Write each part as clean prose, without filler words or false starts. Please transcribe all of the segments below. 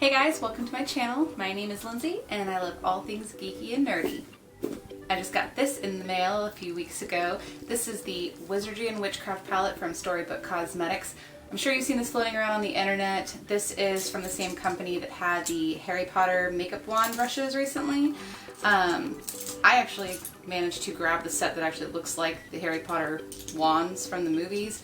Hey guys, welcome to my channel. My name is Lindsay and I love all things geeky and nerdy. I just got this in the mail a few weeks ago. This is the Wizardry and Witchcraft palette from Storybook Cosmetics. I'm sure you've seen this floating around on the internet. This is from the same company that had the Harry Potter makeup wand brushes recently. I actually managed to grab the set that actually looks like the Harry Potter wands from the movies.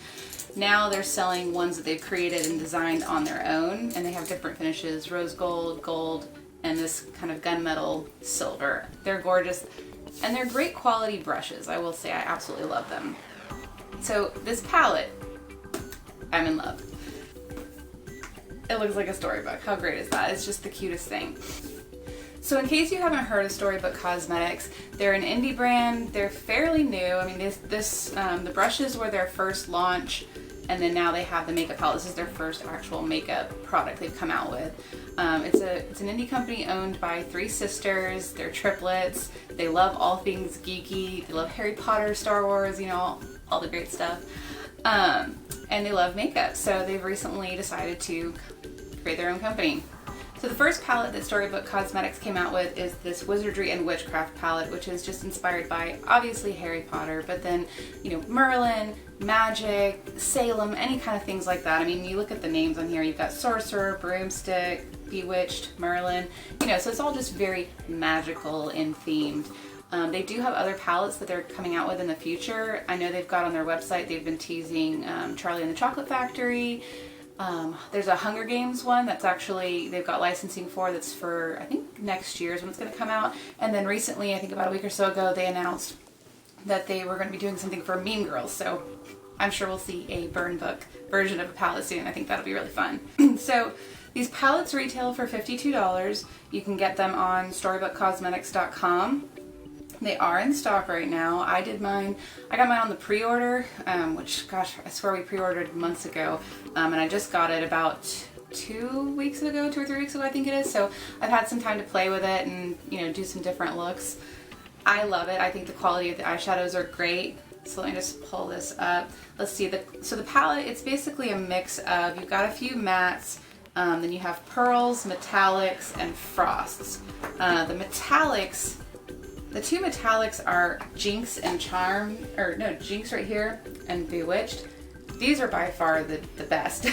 Now they're selling ones that they've created and designed on their own, and they have different finishes: rose gold, gold, and this kind of gunmetal silver. They're gorgeous, and they're great quality brushes. I will say I absolutely love them. So this palette, I'm in love. It looks like a storybook. How great is that? It's just the cutest thing. So in case you haven't heard of Storybook Cosmetics, they're an indie brand. They're fairly new. I mean, the brushes were their first launch, and then now they have the makeup palette. This is their first actual makeup product they've come out with. It's an indie company owned by three sisters. They're triplets. They love all things geeky. They love Harry Potter, Star Wars, you know, all the great stuff. And they love makeup. So they've recently decided to create their own company. So the first palette that Storybook Cosmetics came out with is this Wizardry and Witchcraft palette, which is just inspired by, obviously, Harry Potter, but then, you know, Merlin, magic, Salem, any kind of things like that. I mean, you look at the names on here, you've got Sorcerer, Broomstick, Bewitched, Merlin, you know, so it's all just very magical and themed. They do have other palettes that they're coming out with in the future. I know they've got on their website, they've been teasing Charlie and the Chocolate Factory. There's a Hunger Games one that's actually, they've got licensing for, that's for, I think next year is when it's going to come out. And then recently, I think about a week or so ago, they announced that they were going to be doing something for Mean Girls. So I'm sure we'll see a burn book version of a palette soon. I think that'll be really fun. So these palettes retail for $52. You can get them on StorybookCosmetics.com. They are in stock right now. I got mine on the pre-order, which, gosh, I swear we pre-ordered months ago, and I just got it about 2 weeks ago, 2 or 3 weeks ago, I think it is. So I've had some time to play with it and, you know, do some different looks. I love it. I think the quality of the eyeshadows are great. So let me just pull this up. Let's see. So the palette, it's basically a mix of, you've got a few mattes, then you have pearls, metallics, and frosts. The two metallics are Jinx and Jinx right here and Bewitched. These are by far the best.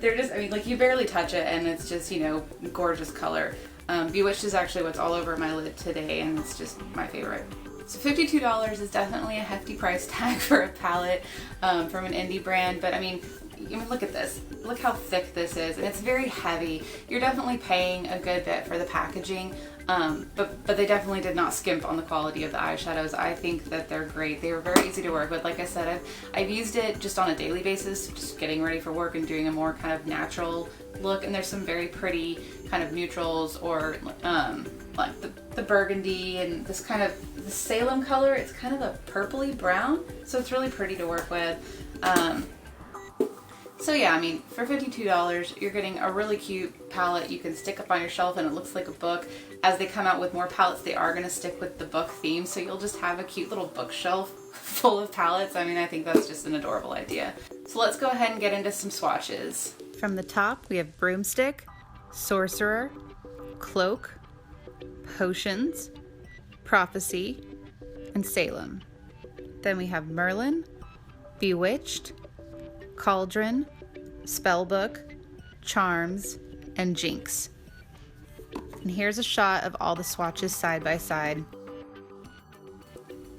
They're just, like, you barely touch it and it's just, you know, gorgeous color. Bewitched is actually what's all over my lid today, and it's just my favorite. So $52 is definitely a hefty price tag for a palette from an indie brand, but I mean, look at this. Look how thick this is, and it's very heavy. You're definitely paying a good bit for the packaging, but they definitely did not skimp on the quality of the eyeshadows. I think that they're great. They were very easy to work with. Like I said, I've used it just on a daily basis, just getting ready for work and doing a more kind of natural look, and there's some very pretty kind of neutrals, or like the burgundy and this kind of the Salem color. It's kind of a purpley brown, so it's really pretty to work with. So yeah, I mean, for $52, you're getting a really cute palette you can stick up on your shelf and it looks like a book. As they come out with more palettes, they are going to stick with the book theme, so you'll just have a cute little bookshelf full of palettes. I mean, I think that's just an adorable idea. So let's go ahead and get into some swatches. From the top, we have Broomstick, Sorcerer, Cloak, Potions, Prophecy, and Salem. Then we have Merlin, Bewitched, Cauldron, Spellbook, Charms, and Jinx. And here's a shot of all the swatches side by side.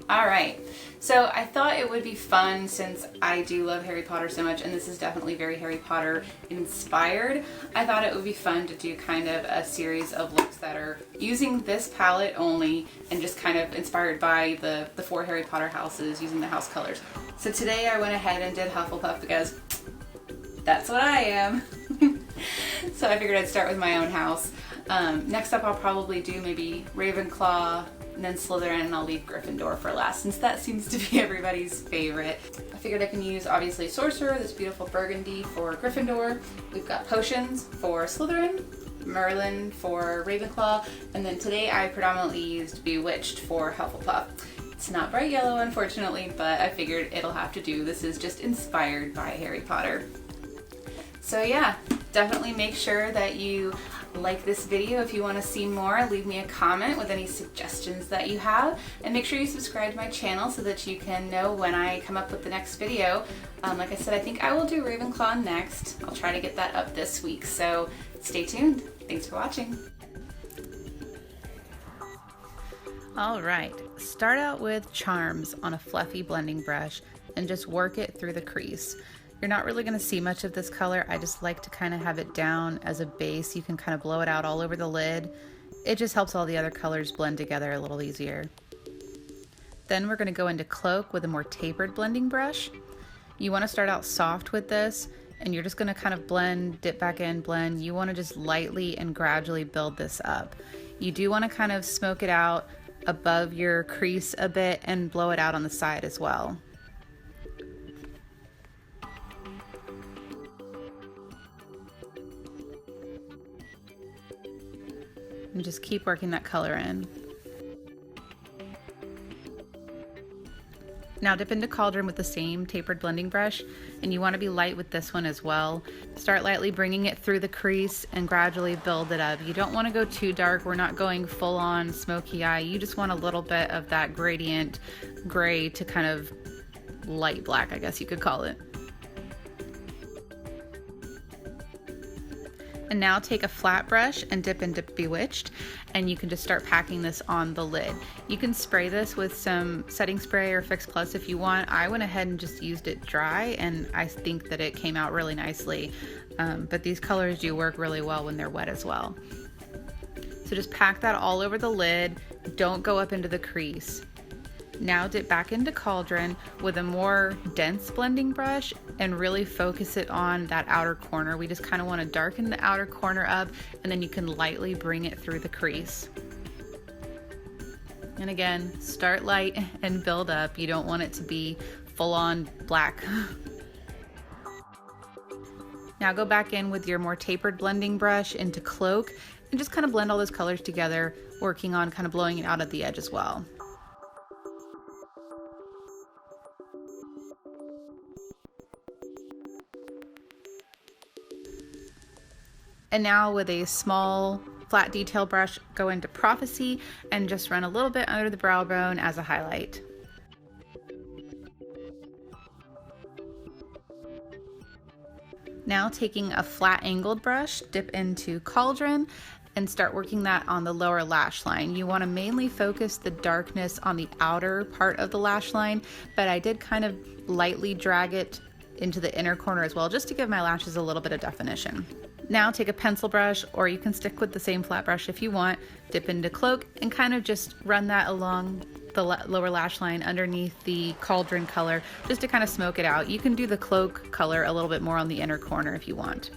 Alright, so I thought it would be fun, since I do love Harry Potter so much, and this is definitely very Harry Potter inspired. I thought it would be fun to do kind of a series of looks that are using this palette only, and just kind of inspired by the 4 Harry Potter houses, using the house colors. So today I went ahead and did Hufflepuff because that's what I am. So I figured I'd start with my own house. Next up, I'll probably do maybe Ravenclaw, and then Slytherin, and I'll leave Gryffindor for last, since that seems to be everybody's favorite. I figured I can use, obviously, Sorcerer, this beautiful burgundy, for Gryffindor. We've got Potions for Slytherin, Merlin for Ravenclaw, and then today I predominantly used Bewitched for Hufflepuff. It's not bright yellow, unfortunately, but I figured it'll have to do. This is just inspired by Harry Potter. So yeah, Definitely make sure that you like this video. If you want to see more, leave me a comment with any suggestions that you have, and make sure you subscribe to my channel so that you can know when I come up with the next video. Like I said, I think I will do Ravenclaw next. I'll try to get that up this week, so stay tuned. Thanks for watching. All right, start out with Charms on a fluffy blending brush and just work it through the crease. You're not really going to see much of this color. I just like to kind of have it down as a base. You can kind of blow it out all over the lid. It just helps all the other colors blend together a little easier. Then we're going to go into Cloak with a more tapered blending brush. You want to start out soft with this, and you're just going to kind of blend, dip back in, blend. You want to just lightly and gradually build this up. You do want to kind of smoke it out above your crease a bit and blow it out on the side as well. And just keep working that color in. Now dip into Cauldron with the same tapered blending brush, and you want to be light with this one as well. Start lightly bringing it through the crease and gradually build it up. You don't want to go too dark. We're not going full on smoky eye. You just want a little bit of that gradient gray to kind of light black, I guess you could call it. And now take a flat brush and dip into Bewitched, and you can just start packing this on the lid. You can spray this with some setting spray or Fix Plus if you want. I went ahead and just used it dry, and I think that it came out really nicely. But these colors do work really well when they're wet as well. So just pack that all over the lid. Don't go up into the crease. Now dip back into Cauldron with a more dense blending brush and really focus it on that outer corner. We just kind of want to darken the outer corner up, and then you can lightly bring it through the crease. And again, start light and build up. You don't want it to be full on black. Now go back in with your more tapered blending brush into Cloak and just kind of blend all those colors together, working on kind of blowing it out at the edge as well. And now with a small flat detail brush, go into Prophecy and just run a little bit under the brow bone as a highlight. Now taking a flat angled brush, dip into Cauldron and start working that on the lower lash line. You want to mainly focus the darkness on the outer part of the lash line, but I did kind of lightly drag it into the inner corner as well, just to give my lashes a little bit of definition. Now take a pencil brush, or you can stick with the same flat brush if you want, dip into Cloak and kind of just run that along the lower lash line underneath the Cauldron color, just to kind of smoke it out. You can do the Cloak color a little bit more on the inner corner if you want.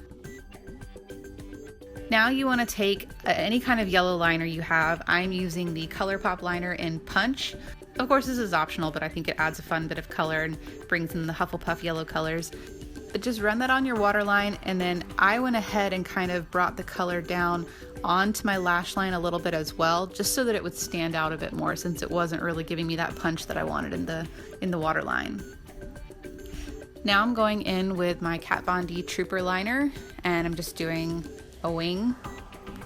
Now you want to take any kind of yellow liner you have. I'm using the ColourPop liner in Punch. Of course, this is optional, but I think it adds a fun bit of color and brings in the Hufflepuff yellow colors. But just run that on your waterline, and then I went ahead and kind of brought the color down onto my lash line a little bit as well, just so that it would stand out a bit more, since it wasn't really giving me that punch that I wanted in the waterline. Now I'm going in with my Kat Von D Trooper liner, and I'm just doing a wing.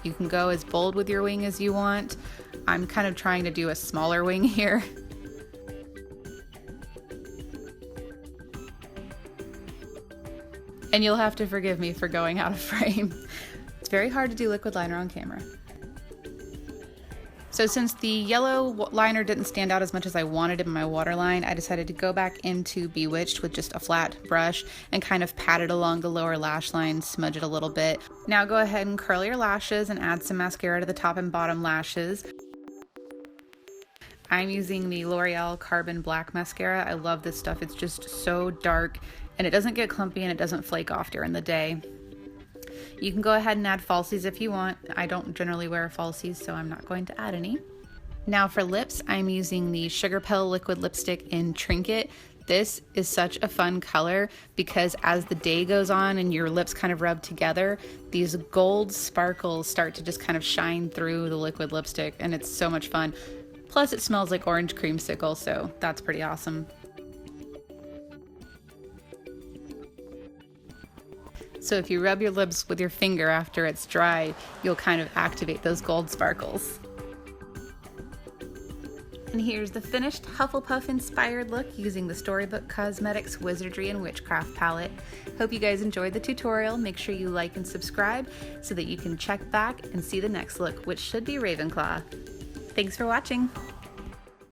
You can go as bold with your wing as you want. I'm kind of trying to do a smaller wing here. And you'll have to forgive me for going out of frame. It's very hard to do liquid liner on camera. So since the yellow liner didn't stand out as much as I wanted in my waterline, I decided to go back into Bewitched with just a flat brush and kind of pat it along the lower lash line, smudge it a little bit. Now go ahead and curl your lashes and add some mascara to the top and bottom lashes. I'm using the L'Oreal Carbon Black Mascara. I love this stuff. It's just so dark, and it doesn't get clumpy and it doesn't flake off during the day. You can go ahead and add falsies if you want. I don't generally wear falsies, so I'm not going to add any. Now for lips, I'm using the Sugar Pill Liquid Lipstick in Trinket. This is such a fun color because as the day goes on and your lips kind of rub together, these gold sparkles start to just kind of shine through the liquid lipstick, and it's so much fun. Plus it smells like orange creamsicle, so that's pretty awesome. So if you rub your lips with your finger after it's dry, you'll kind of activate those gold sparkles. And here's the finished Hufflepuff inspired look using the Storybook Cosmetics Wizardry and Witchcraft palette. Hope you guys enjoyed the tutorial. Make sure you like and subscribe so that you can check back and see the next look, which should be Ravenclaw. Thanks for watching.